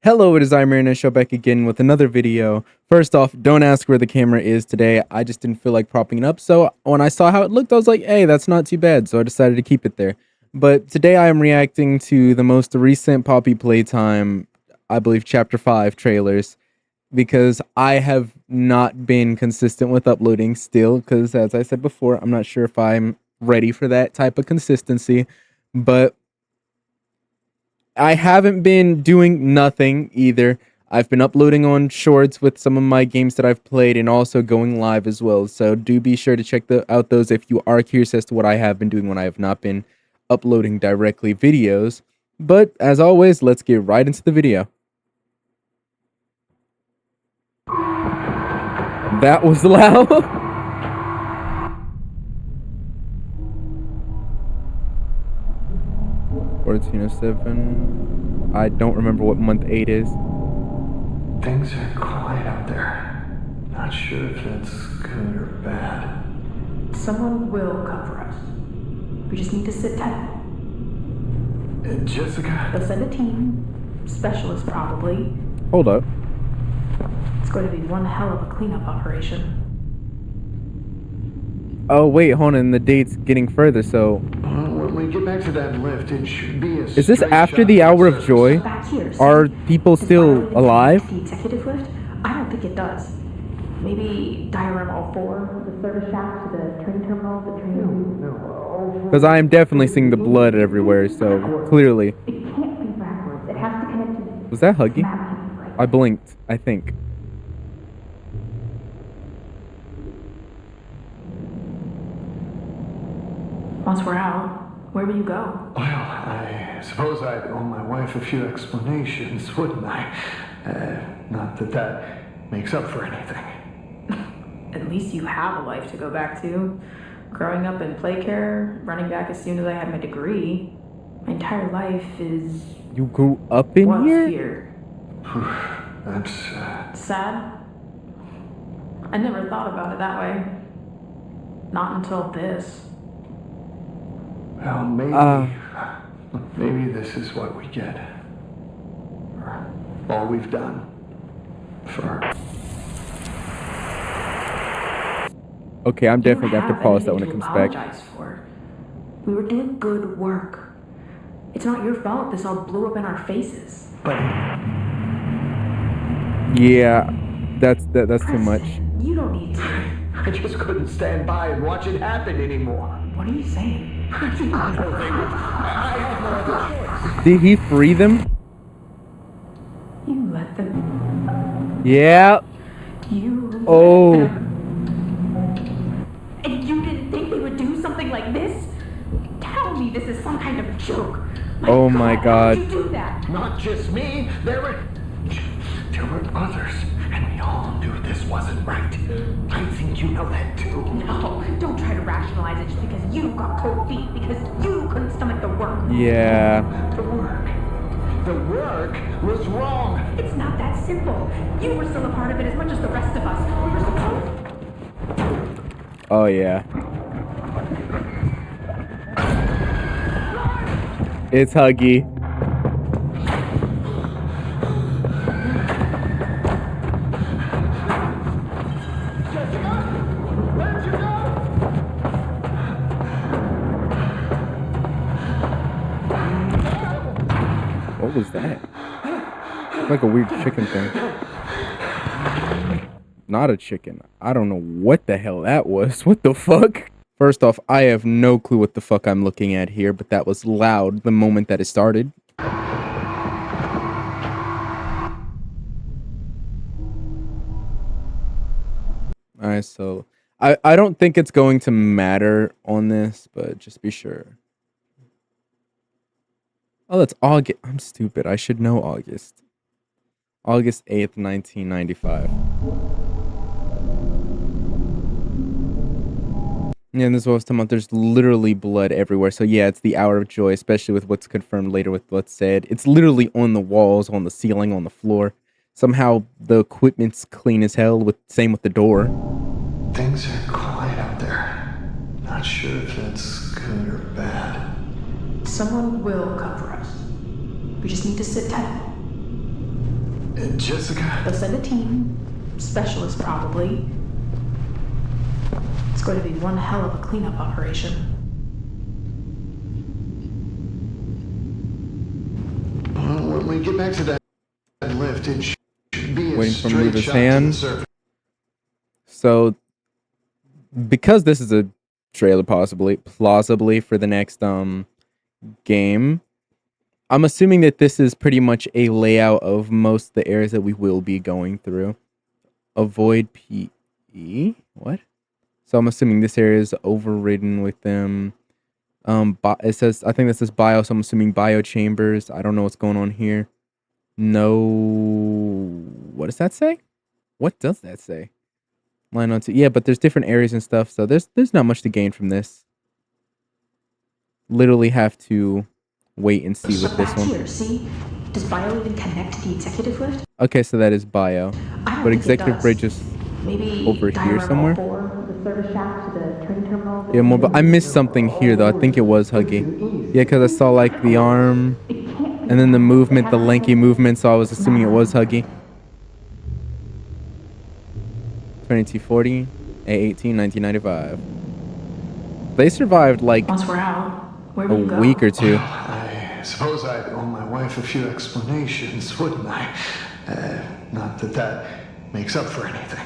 Hello, it is I, Marina, show back again with another video. First off, don't ask where the camera is today. I just didn't feel like propping it up. So when I saw how it looked, I was like, hey, that's not too bad. So I decided to keep it there. But today I am reacting to the most recent Poppy Playtime, I believe, Chapter 5 trailers. Because I have not been consistent with uploading still. Because as I said before, I'm not sure if I'm ready for that type of consistency. But I haven't been doing nothing either. I've been uploading on shorts with some of my games that I've played and also going live as well. So do be sure to check out those if you are curious as to what I have been doing when I have not been uploading directly videos. But as always, let's get right into the video. That was loud. 1407. I don't remember what month 8 is. Things are quiet out there. Not sure if that's good or bad. Someone will come for us. We just need to sit tight. Jessica? They'll send a team, specialists probably. Hold up. It's going to be one hell of a cleanup operation. Oh wait, hold on. The date's getting further. So When we get back to that lift, it should be a is this after the hour of joy? Back here, Are people still alive? The executive lift? I don't think it does. Maybe diorama all four, the service shaft to the train terminal, the train. No. Because I am definitely seeing the blood everywhere, so clearly. It can't be backwards. It has to connect to. Was that Huggy? I blinked, I think. Once we're out, where will you go? Well, I suppose I'd owe my wife a few explanations, wouldn't I? Not that that makes up for anything. At least you have a life to go back to. Growing up in play care, running back as soon as I had my degree. My entire life is. You grew up in was here? That's, sad. I never thought about it that way. Not until this. well, maybe this is what we get. Or all we've done. For... Okay, I'm definitely going to have to pause that when it comes back. For. We were doing good work. It's not your fault this all blew up in our faces. But Yeah, that's too much. You don't need to. I just couldn't stand by and watch it happen anymore. What are you saying? I had no other choice. Did he free them? You let them. Yeah. You. Oh. Let them. And you didn't think they would do something like this? Tell me this is some kind of joke. Oh my God. How did you do that? Not just me. There were others, and we all knew this wasn't right. I think you know that too. No, don't try to rationalize it just because you got cold feet, because you couldn't stomach the work. Yeah. The work was wrong. It's not that simple. You were still a part of it as much as the rest of us. We were supposed. Oh yeah. It's Huggy. What was that? Like a weird chicken thing. Not a chicken. I don't know what the hell that was. What the fuck? First off, I have no clue what the fuck I'm looking at here, but that was loud the moment that it started. Alright, so I don't think it's going to matter on this, but just be sure. Oh, that's August. I'm stupid. I should know August. August 8th, 1995. Yeah, and this was talking about there's literally blood everywhere. So yeah, it's the hour of joy, especially with what's confirmed later with what's said. It's literally on the walls, on the ceiling, on the floor. Somehow the equipment's clean as hell, same with the door. Things are quiet out there. Not sure if that's good or bad. Someone will come for us. We just need to sit tight. Jessica? They'll send a team, specialists probably. It's going to be one hell of a cleanup operation. Well, when we get back to that lift, it should be a Waiting for him to straight move his shot to the hand. surface. So, because this is a trailer plausibly for the next game, I'm assuming that this is pretty much a layout of most of the areas that we will be going through. Avoid PE? What? So I'm assuming this area is overridden with them. It says, I think this is bio, so I'm assuming bio chambers. I don't know what's going on here. No, what does that say? What does that say? Line on two. Yeah, but there's different areas and stuff, so there's not much to gain from this. Literally have to wait and see with this one. Here, see? Does bio even connect to the executive lift? Okay, so that is bio. But executive bridge is maybe over here somewhere. The service shaft to the train terminal. Yeah, more. But I missed something here though. I think it was Huggy. Yeah, because I saw like the arm, and then the movement, the lanky movement. So I was assuming it was Huggy. 2240, A18, 1995. They survived like Once we're out, where a do you go? week or two. I suppose I'd owe my wife a few explanations, wouldn't I? Not that that makes up for anything.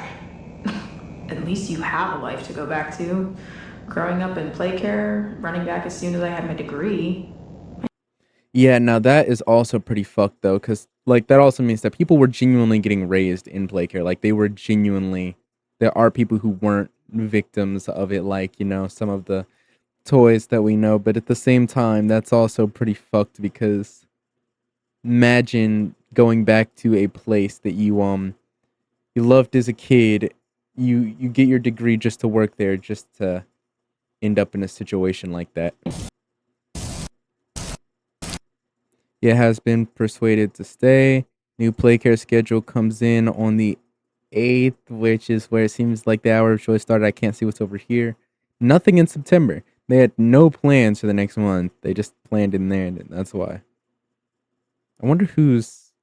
At least you have a life to go back to. Growing up in play care, running back as soon as I had my degree. Yeah, now that is also pretty fucked though, because like that also means that people were genuinely getting raised in play care. Like they were genuinely, there are people who weren't victims of it, like, you know, some of the toys that we know. But at the same time, that's also pretty fucked because imagine going back to a place that you loved as a kid. You get your degree just to work there, just to end up in a situation like that. Yeah, has been persuaded to stay. New play care schedule comes in on the 8th, which is where it seems like the hour of choice started. I can't see what's over here. Nothing in September. They had no plans for the next month. They just planned in there, and that's why. I wonder whose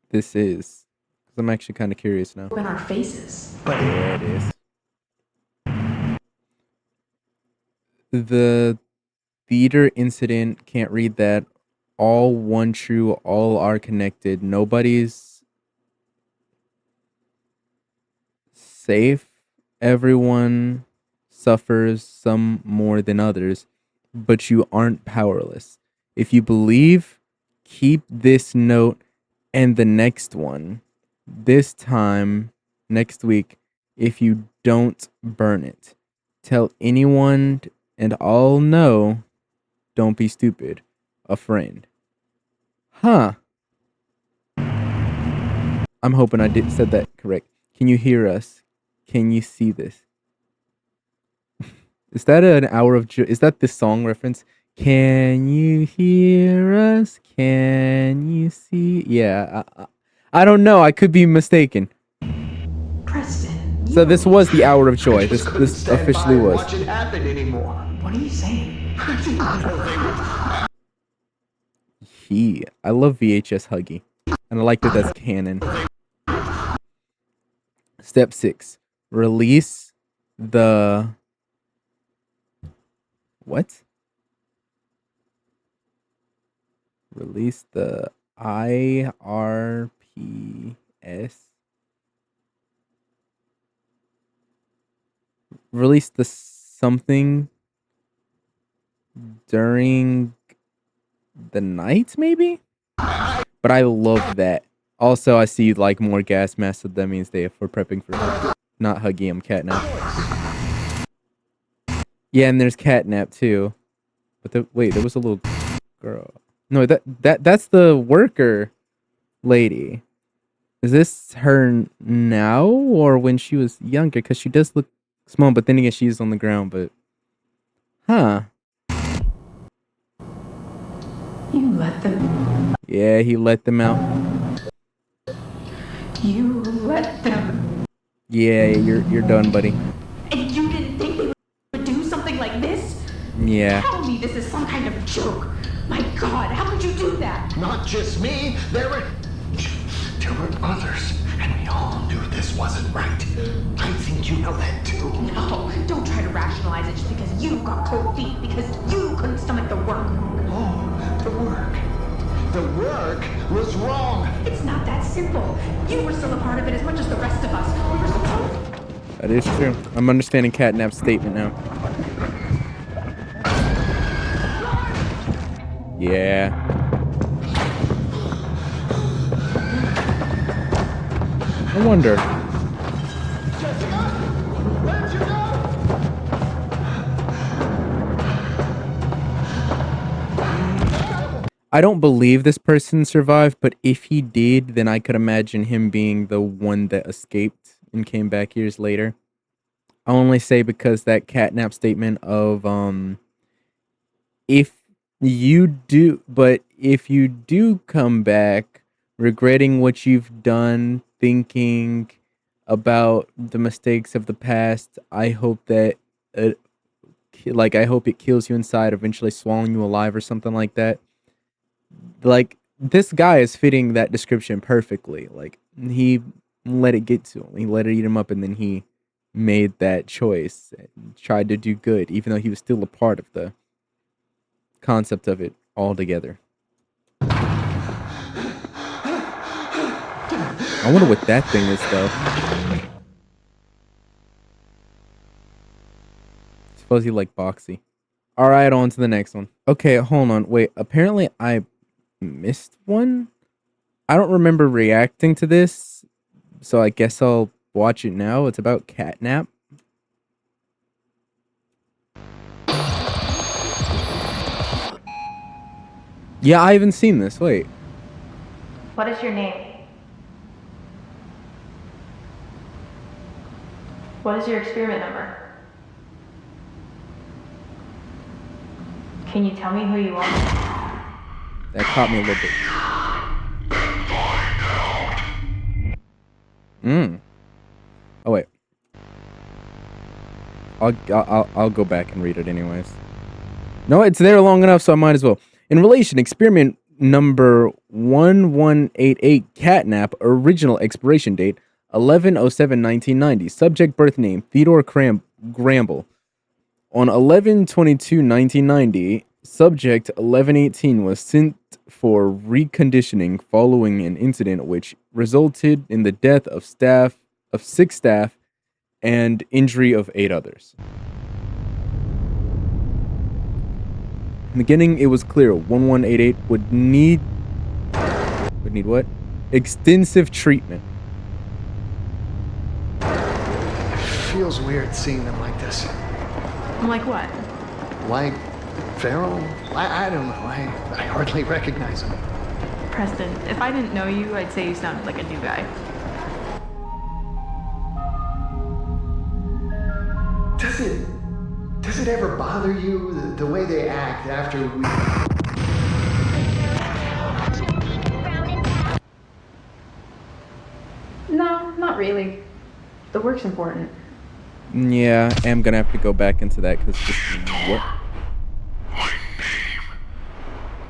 this is. Because I'm actually kind of curious now. In our faces. There it is. The theater incident, can't read that. All one true, all are connected. Nobody's safe. Everyone suffers, some more than others, but you aren't powerless. If you believe, keep this note and the next one. This time, next week, if you don't, burn it. Tell anyone and all know, don't be stupid. A friend. Huh. I'm hoping I said that correct. Can you hear us? Can you see this? Is that an hour of is that this song reference? Can you hear us? Can you see? Yeah, I don't know. I could be mistaken. Preston. So this was the hour of joy. This Stand officially by and was. watch it happen anymore. What are you saying? I love VHS Huggy, and I like that that's canon. Step 6: release the what? Release the IRPS. Release the something during the night, maybe? But I love that. Also, I see like more gas masks, so that means we're prepping for not Huggy, I'm Catnap. Yeah, and there's Catnap too. But wait, there was a little girl. No, that's the worker lady. Is this her now or when she was younger? Because she does look small, but then again, she's on the ground. But huh? You let them. Yeah, he let them out. You let them. Yeah, you're done, buddy. And you didn't think they would do something like this? Yeah. Tell me this is some kind of joke. My God, how could you do that? Not just me. There were you got cold feet because you couldn't stomach the work. Oh, the work. The work was wrong. It's not that simple. You were still a part of it as much as the rest of us. We were supposed. That is true. I'm understanding Catnap's statement now. Yeah. I wonder. Jessica, where'd you go? I don't believe this person survived, but if he did, then I could imagine him being the one that escaped and came back years later. I only say because that Catnap statement of if if you do come back regretting what you've done, thinking about the mistakes of the past, I hope that I hope it kills you inside, eventually swallowing you alive or something like that. Like, this guy is fitting that description perfectly. Like, he let it get to him. He let it eat him up, and then he made that choice and tried to do good, even though he was still a part of the concept of it altogether. I wonder what that thing is, though. Suppose you like boxy. All right, on to the next one. Okay, hold on. Wait, apparently I missed one. I don't remember reacting to this, so I guess I'll watch it now. It's about Catnap. Yeah, I haven't seen this. Wait. What is your name? What is your experiment number? Can you tell me who you are? That caught me a little bit. Oh wait. I'll go back and read it anyways. No, it's there long enough, so I might as well. In relation, experiment number 1188, Catnap, original expiration date 11/07/1990. Subject birth name Theodore Gramble. On 11/22/1990, subject 1118 was sent for reconditioning following an incident which resulted in the death of 6 staff and injury of 8 others. In the beginning, it was clear 1188 would need what? Extensive treatment. It feels weird seeing them like this. Like what? Like feral? I don't know. I hardly recognize them. Preston, if I didn't know you, I'd say you sounded like a new guy. Does it ever bother you the way they act after we... No, not really. The work's important. Yeah, I am gonna have to go back into that because what? My name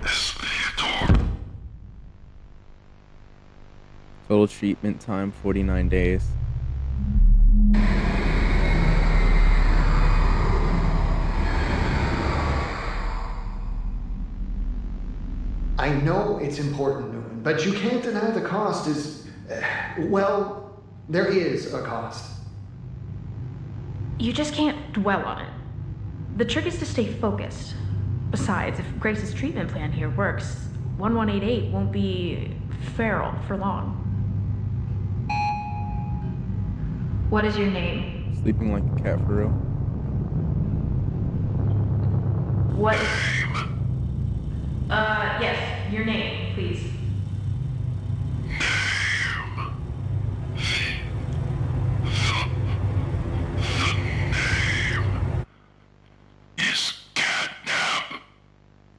is Theodore. Total treatment time 49 days. I know it's important, Newman, but you can't deny the cost is... well, there is a cost. You just can't dwell on it. The trick is to stay focused. Besides, if Grace's treatment plan here works, 1188 won't be feral for long. What is your name? Sleeping like a cat for real. What is... yes, your name, please. Is Catnap.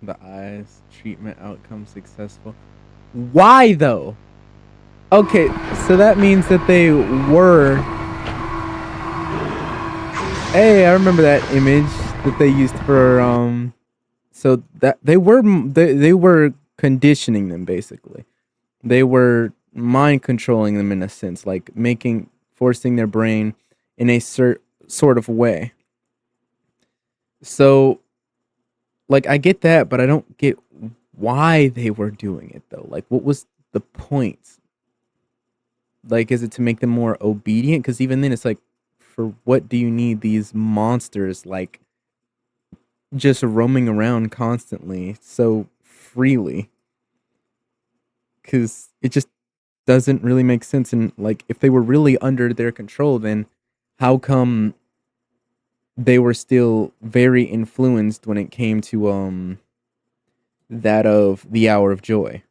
The eyes, treatment outcome successful. Why though? Okay, so that means that they were... Hey, I remember that image that they used for so that they were conditioning them basically. They were mind controlling them in a sense, like forcing their brain in a sort of way. So, like, I get that, but I don't get why they were doing it though. Like, what was the point? Like, is it to make them more obedient? Because even then, it's like, for what do you need these monsters like just roaming around constantly so freely? Because it just doesn't really make sense. And like, if they were really under their control, then how come they were still very influenced when it came to that of the Hour of Joy?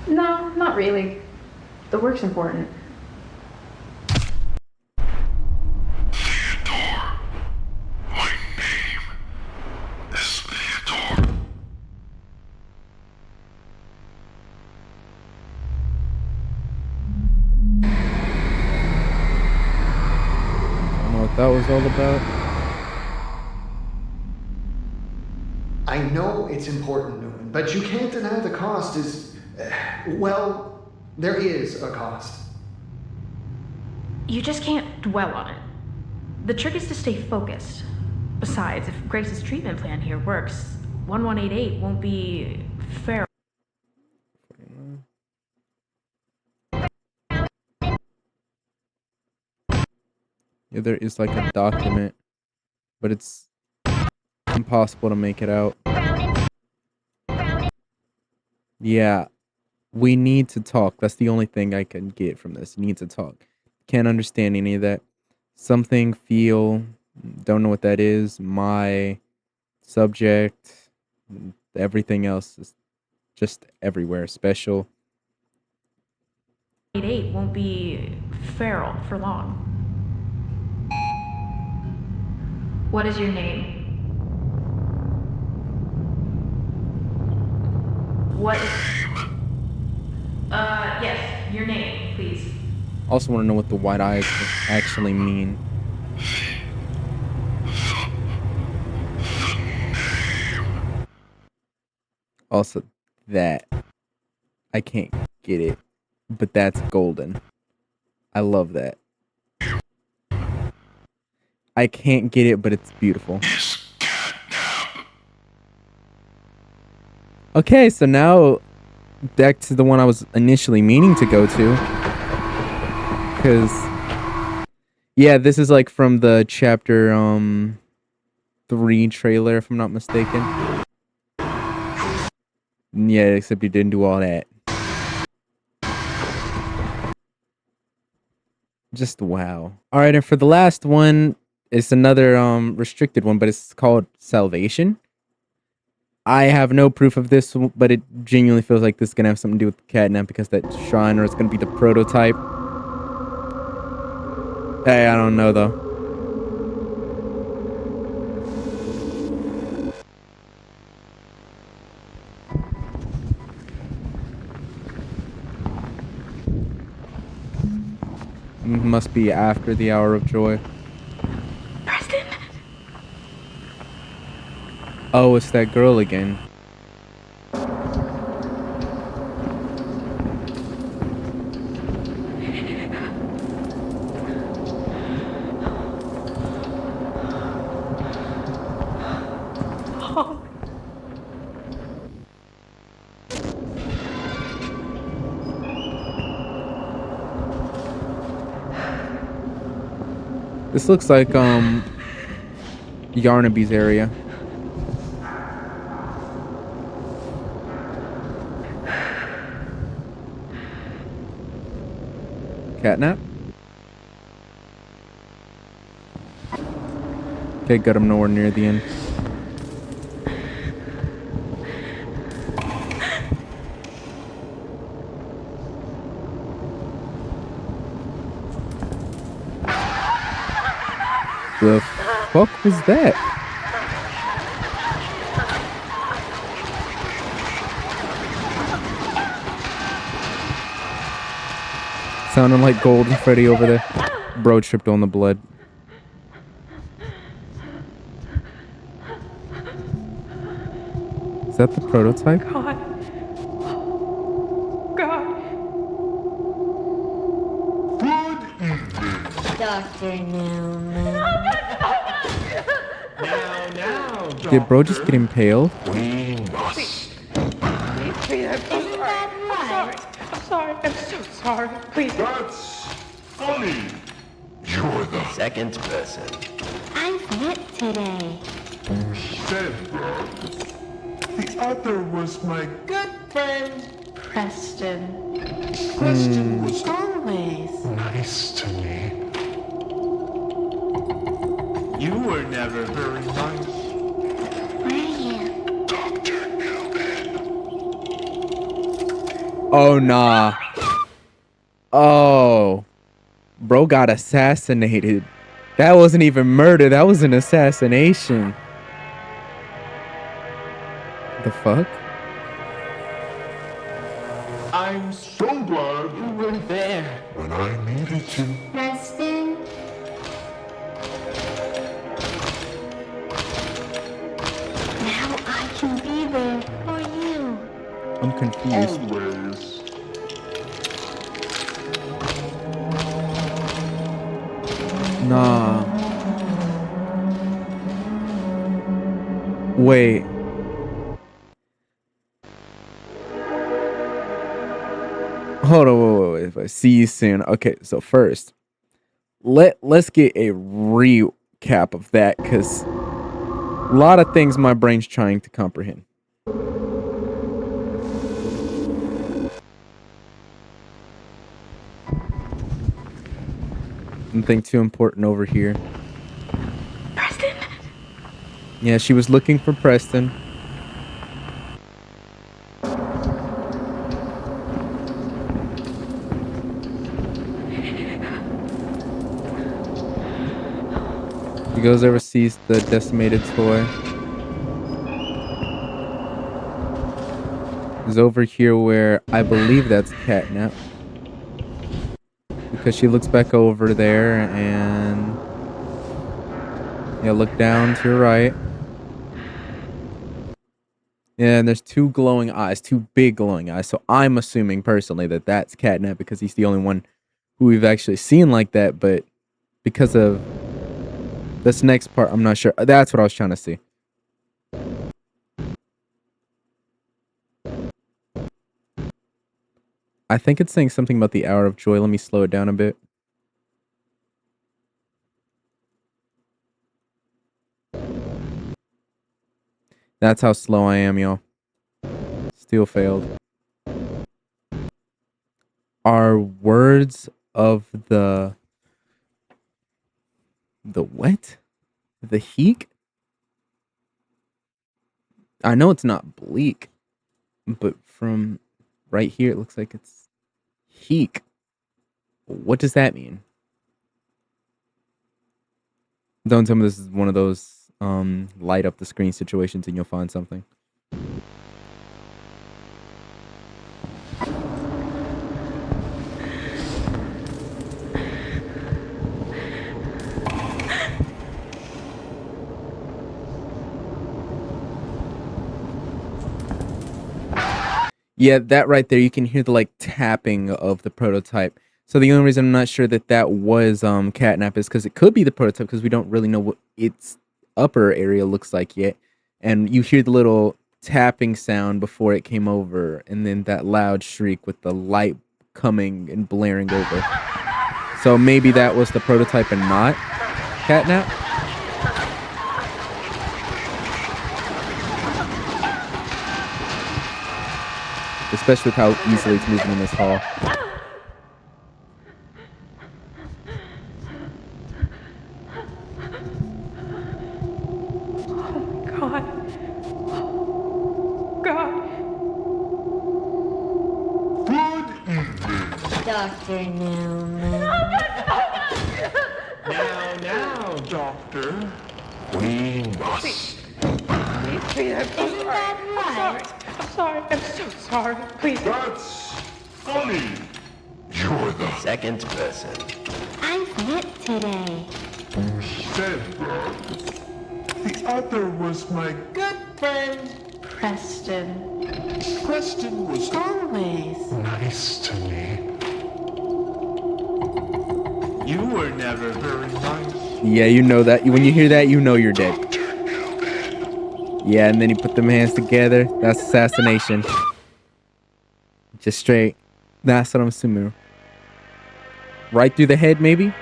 No, not really. The work's important. Theodore. My name is Theodore. I don't know what that was all about. I know it's important, Newman, but you can't deny the cost is. Well, there is a cost. You just can't dwell on it. The trick is to stay focused. Besides, if Grace's treatment plan here works, 1188 won't be fair. Yeah, there is like a document, but it's impossible to make it out. Yeah, we need to talk. That's the only thing I can get from this. Need to talk. Can't understand any of that. Something, feel, don't know what that is. My subject, everything else is just everywhere. Special. 88 won't be feral for long. What is your name? What is... yes, your name, please. Also want to know what the white eyes actually mean. Also, that. I can't get it, but that's golden. I love that. I can't get it, but it's beautiful. Okay, so now back to the one I was initially meaning to go to. Because, yeah, this is like from the chapter 3 trailer, if I'm not mistaken. Yeah, except you didn't do all that. Just wow. All right, and for the last one, it's another restricted one, but it's called Salvation. I have no proof of this, but it genuinely feels like this is gonna have something to do with catnap because that shrine, or it's gonna be the prototype. Hey, I don't know though. Must be after the Hour of Joy. Preston? Oh, it's that girl again. Oh. This looks like Yarnaby's area. Catnap? Okay, got him nowhere near the end. The fuck was that? Sounding like Golden Freddy over there. Bro tripped on the blood. Is that the prototype? God. God. Dr. Newman. Now, Did bro just get impaled? We must. Isn't that right? I'm sorry. I'm so sorry. Please. That's funny. You're the second person. I've met today. who said that. The other was my Good friend, Preston. Preston was Always. nice to me. You were never very nice. Were you? Dr. Newman. Oh, nah. Oh. Bro got assassinated. That wasn't even murder. That was an assassination. The fuck? I'm so glad you were there. When I needed you. Preston? Now I can be there for you. I'm confused. Always. Nah. Wait. Hold on, wait. I see you soon. Okay, so first, let's get a recap of that, because a lot of things my brain's trying to comprehend. Nothing too important over here. Preston? Yeah, she was looking for Preston. He goes over, sees the decimated toy. He's over here where I believe that's catnap. Because she looks back over there and... yeah, look down to your right. Yeah, and there's two glowing eyes, two big glowing eyes. So I'm assuming personally that that's catnap because he's the only one who we've actually seen like that. But because of this next part, I'm not sure. That's what I was trying to see. I think it's saying something about the hour of joy. Let me slow it down a bit. That's how slow I am, y'all. Still failed. Are words of the what? The heek? I know it's not bleak, but from right here it looks like it's heek. What does that mean? Don't tell me this is one of those light up the screen situations and you'll find something. Yeah, that right there, you can hear the like tapping of the prototype. So the only reason I'm not sure that that was catnap is because it could be the prototype because we don't really know what its upper area looks like yet. And you hear the little tapping sound before it came over, and then that loud shriek with the light coming and blaring over. So maybe that was the prototype and not catnap. Especially with how easily it's moving in this hall. God. God. Good evening. Dr. Newman. Now, Doctor. We must. Isn't that right? I'm sorry. I'm so sorry. Please. That's funny. You're the Second person. I've met today. who said that. The other was my Good friend, Preston. Preston was Always. nice to me. You were never very nice. Yeah, you know that. When you hear that, you know you're dead. Yeah, and then he put them hands together. That's assassination. Just straight. That's what I'm assuming. Right through the head, maybe?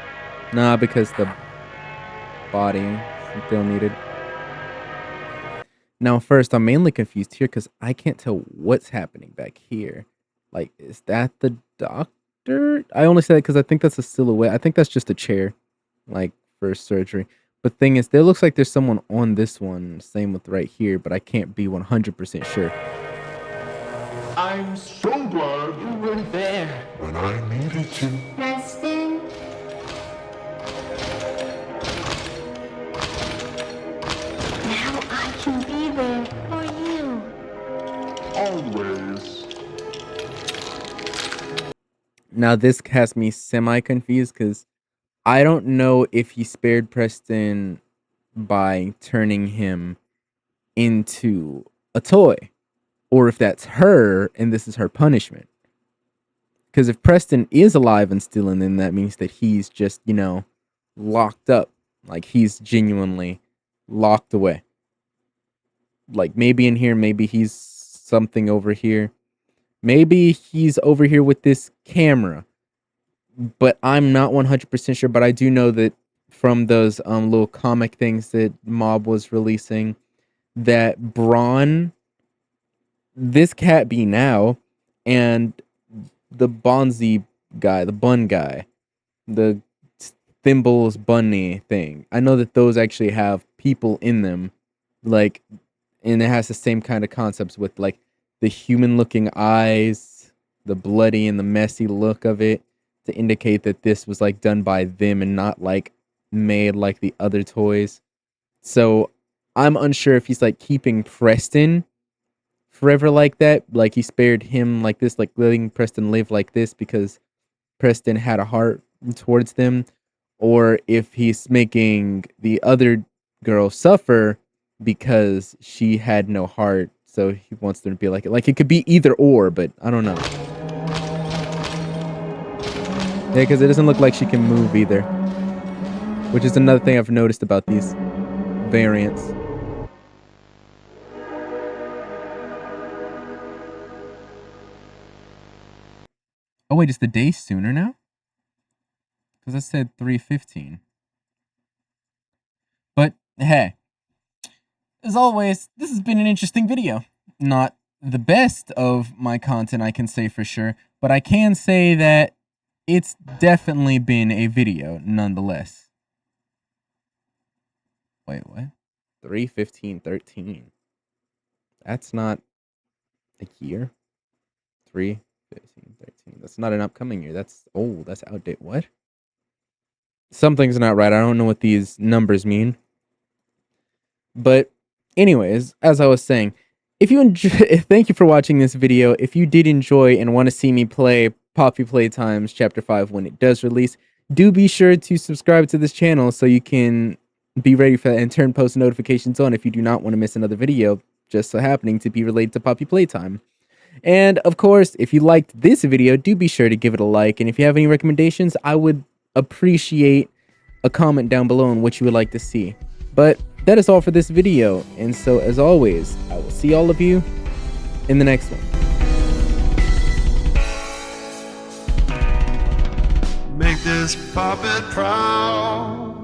Nah, because the body is still needed. Now, first, I'm mainly confused here because I can't tell what's happening back here. Like, is that the doctor? I only say that because I think that's a silhouette. I think that's just a chair, like, for surgery. But thing is, there looks like there's someone on this one. Same with right here, but I can't be 100% sure. I'm so glad you were there when I needed you. Preston. Now I can be there for you. Always. Now, this has me semi-confused because I don't know if he spared Preston by turning him into a toy, or if that's her and this is her punishment. Because if Preston is alive and still in, then that means that he's just, you know, locked up. Like, he's genuinely locked away. Like, maybe in here, maybe he's something over here. Maybe he's over here with this camera. But I'm not 100% sure. But I do know that from those little comic things that Mob was releasing, that Braun, this cat be now, and the Bonzi guy, the bun guy, the Thimbles bunny thing. I know that those actually have people in them, like, and it has the same kind of concepts with like the human looking eyes, the bloody and the messy look of it to indicate that this was like done by them and not like made like the other toys. So I'm unsure if he's like keeping Preston forever like that, like he spared him like this, like letting Preston live like this because Preston had a heart towards them, or if he's making the other girl suffer because she had no heart, so he wants them to be like it. Like, it could be either or, but I don't know. Yeah, because it doesn't look like she can move either, which is another thing I've noticed about these variants. Oh wait, is the day sooner now? Because I said 3:15. But hey, as always, this has been an interesting video. Not the best of my content, I can say for sure, but I can say that it's definitely been a video nonetheless. Wait, what? 3:15:13. That's not a year. 3:15:13. That's not an upcoming year. That's old. That's outdated. What? Something's not right. I don't know what these numbers mean. But anyways, as I was saying, if you enjoy, thank you for watching this video. If you did enjoy and want to see me play Poppy Playtimes Chapter 5 when it does release, do be sure to subscribe to this channel so you can be ready for that and turn post notifications on if you do not want to miss another video just so happening to be related to Poppy Playtime. And of course, if you liked this video, do be sure to give it a like. And if you have any recommendations, I would appreciate a comment down below on what you would like to see. But that is all for this video, and so as always, I will see all of you in the next one. Make this puppet proud.